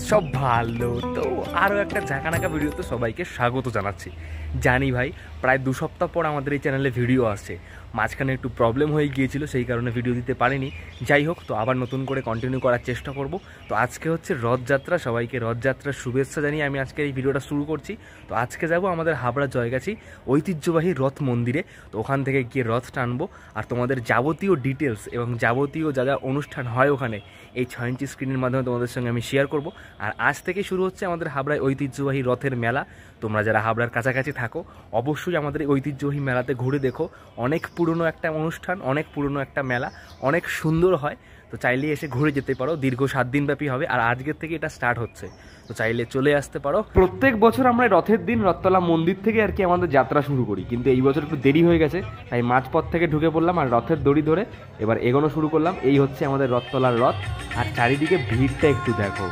সব ভালো তো। আরও একটা ঝাঁকানাকা ভিডিওতে সবাইকে স্বাগত জানাচ্ছি। জানি ভাই প্রায় 2 সপ্তাহ পর আমাদের এই চ্যানেলে ভিডিও আসছে, মাঝখানে একটু প্রবলেম হয়ে গিয়েছিল, সেই কারণে ভিডিও দিতে পারিনি। যাই হোক, তো আবার নতুন করে কন্টিনিউ করার চেষ্টা করব। তো আজকে হচ্ছে রথযাত্রা, সবাইকে রথযাত্রার শুভেচ্ছা জানিয়ে আমি আজকে এই ভিডিওটা শুরু করছি। তো আজকে যাব আমাদের হাবড়া জয়গাছি ঐতিহ্যবাহী রথ মন্দিরে। তো ওখান থেকে গিয়ে রথ টানবো আর তোমাদের যাবতীয় ডিটেলস এবং যাবতীয় যা যা অনুষ্ঠান হয় ওখানে এই 6 ইঞ্চি স্ক্রিনের মাধ্যমে তোমাদের সঙ্গে আমি শেয়ার করব। আর আজ থেকে শুরু হচ্ছে আমাদের হাবড়ায় ঐতিহ্যবাহী রথের মেলা। তোমরা যারা হাবড়ার কাছাকাছি থাকো অবশ্যই আমাদের এই ঐতিহ্যবাহী মেলাতে ঘুরে দেখো। অনেক পুরনো একটা অনুষ্ঠান, অনেক পুরনো একটা মেলা, অনেক সুন্দর হয়। তো চাইলে এসে ঘুরে যেতে পারো। দীর্ঘ 7 দিন ব্যাপী হবে আর আজকের থেকে এটা স্টার্ট হচ্ছে, তো চাইলে চলে আসতে পারো। প্রত্যেক বছর আমরা রথের দিন রথতলা মন্দির থেকে আর কি আমাদের যাত্রা শুরু করি, কিন্তু এই বছর একটু দেরি হয়ে গেছে, তাই মাঝপথ থেকে ঢুকে পড়লাম আর রথের দড়ি ধরে এবার এগোনো শুরু করলাম। এই হচ্ছে আমাদের রথতলার রথ আর চারিদিকে ভিড়টা একটু দেখো।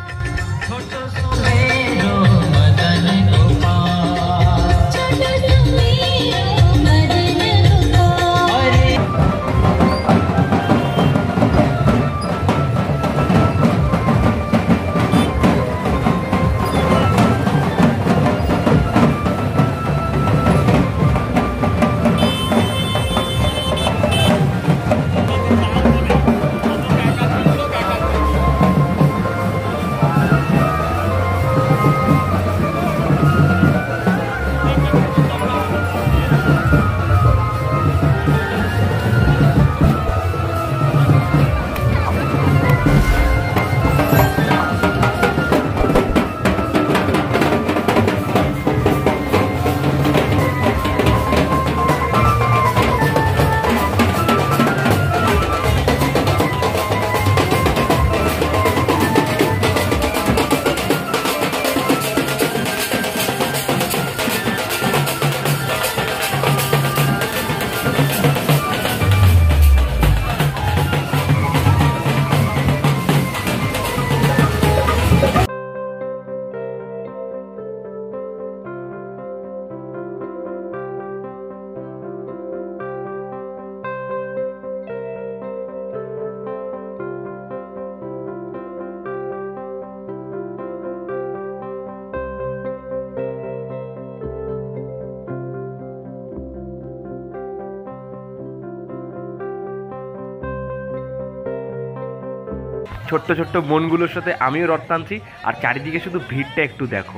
ছোট্ট ছোট্ট মনগুলোর সাথে আমিও রথ টানছি আর চারিদিকে শুধু ভিড়টা একটু দেখো।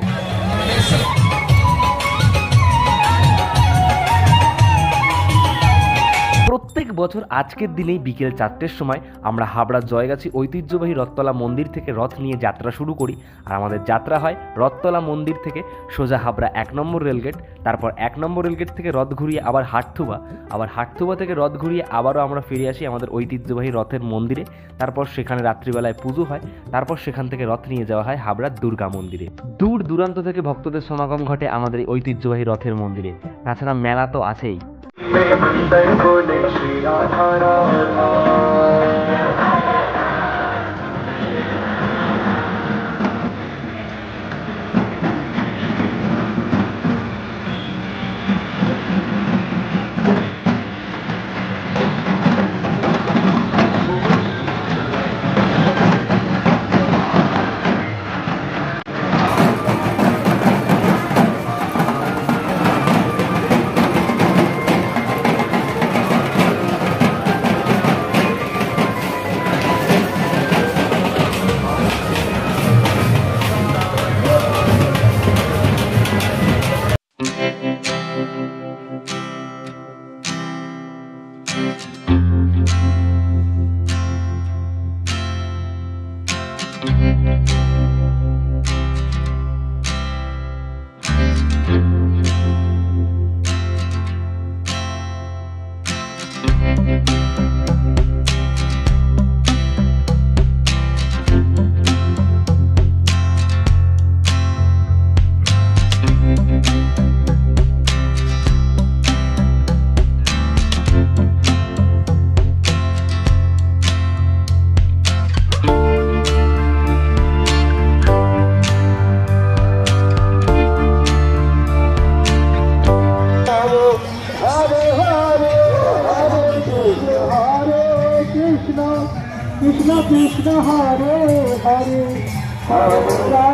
প্রত্যেক বছর আজকের দিনেই বিকেল 4টের সময় আমরা হাবড়া জয়গাছি ঐতিহ্যবাহী রথতলা মন্দির থেকে রথ নিয়ে যাত্রা শুরু করি। আর আমাদের যাত্রা হয় রথতলা মন্দির থেকে সোজা হাবড়া 1 নম্বর রেলগেট, তারপর 1 নম্বর রেলগেট থেকে রথ ঘুরিয়ে আবার হাটথুবা, আবার হাটথুবা থেকে রথ ঘুরিয়ে আবারও আমরা ফিরে আসি আমাদের ঐতিহ্যবাহী রথের মন্দিরে। তারপর সেখানে রাত্রিবেলায় পুজো হয়, তারপর সেখান থেকে রথ নিয়ে যাওয়া হয় হাবড়ার দুর্গা মন্দিরে। দূর দূরান্ত থেকে ভক্তদের সমাগম ঘটে আমাদের ঐতিহ্যবাহী রথের মন্দিরে। তাছাড়া মেলা তো আছেই।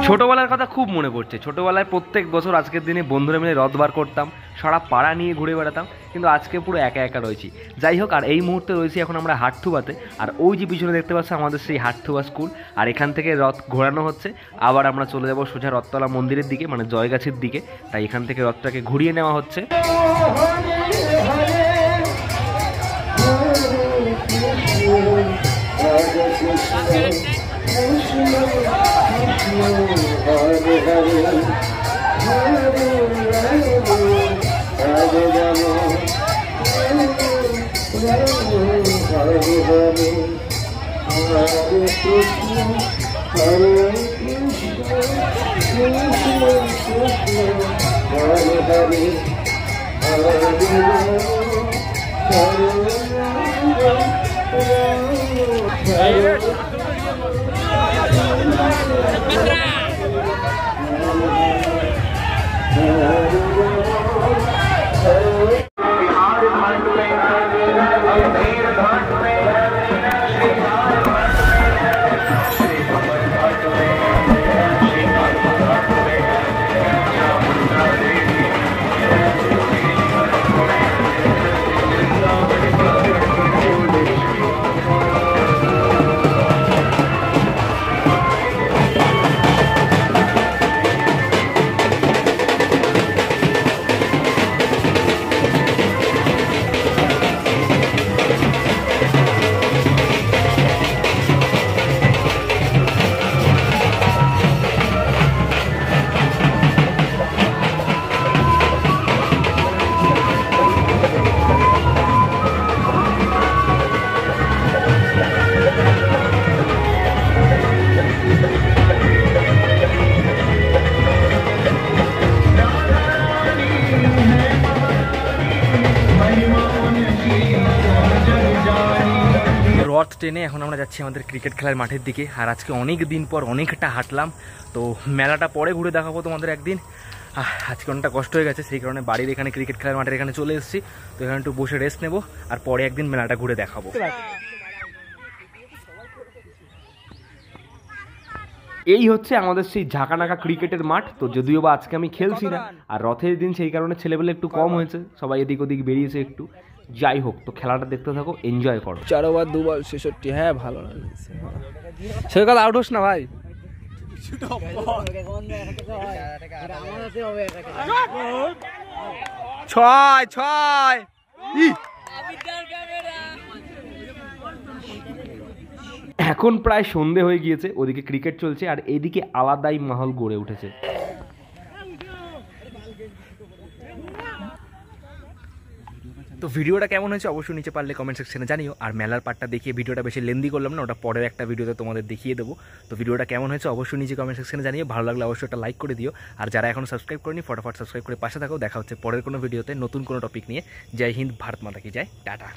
ছোটবেলার কথা খুব মনে পড়ছে। ছোটবেলায় প্রত্যেক বছর আজকের দিনে বন্ধুরা মিলে রথ বার করতাম, সারা পাড়া নিয়ে ঘুরে বেড়াতাম, কিন্তু আজকে পুরো একা একা রয়েছি। যাই হোক, আর এই মুহূর্তে রয়েছি এখন আমরা হাটথুবাতে। আর ওই যে পিছনে দেখতে পাচ্ছি আমাদের সেই হাটথুবা স্কুল, আর এখান থেকে রথ ঘোরানো হচ্ছে। আবার আমরা চলে যাব সোজা রথতলা মন্দিরের দিকে, মানে জয়গাছির দিকে। তাই এখান থেকে রথটাকে ঘুরিয়ে নেওয়া হচ্ছে। রথ ট্রেনে এখন আমরা যাচ্ছি আমাদের ক্রিকেট খেলার মাঠের দিকে। আর আজকে অনেক দিন পর অনেকটা হাঁটলাম, তো মেলাটা পরে ঘুরে দেখাবো তোমাদের একদিন। আজকে অনেকটা কষ্ট হয়ে গেছে, সেই কারণে বাড়ির এখানে ক্রিকেট খেলার মাঠের এখানে চলে এসেছি। তো এখানে একটু বসে রেস্ট নেবো, আর পরে একদিন মেলাটা ঘুরে দেখাবো। এই হচ্ছে আমাদের সেই ঝাঁকানাকা ক্রিকেটের মাঠ। তো যদিও বা আজকে আমি খেলছি না, আর রথের দিন সেই কারণে ছেলেবেলে একটু কম হয়েছে, সবাই এদিক ওদিক বেরিয়েছে একটু। যাই হোক, তো খেলাটা দেখতে থাকো, এনজয় করো। 4 ওভার 2 বল 66। হ্যাঁ, ভালো না সেকাল আউট হোস না ভাই। ছয় ছয়। এখন প্রায় সন্ধে হয়ে গিয়েছে, ওদিকে ক্রিকেট চলছে আর এদিকে আলাদাই মাহল গড়ে উঠেছে। তো ভিডিওটা কেমন হয়েছে অবশ্যই নিচে পারলে কমেন্ট সেকশনে জানিও। আর মেলার পার্টটা দেখিয়ে ভিডিওটা বেশি লেন্দি করলাম না, ওটা পরের একটা ভিডিওতে তোমাদের দেখিয়ে দেবো। তো ভিডিওটা কেমন হয়েছে অবশ্যই নিচে কমেন্ট সেকশনে জানিও। ভালো লাগলে অবশ্যই একটা লাইক করে দিও। আর যারা এখনো সাবস্ক্রাইব করেনি ফটাফট সাবস্ক্রাইব করে পাশে থাকো। দেখা হচ্ছে পরের কোনো ভিডিওতে নতুন কোনো টপিক নিয়ে। জয় হিন্দ, ভারত মাতা কি জয়, টাটা।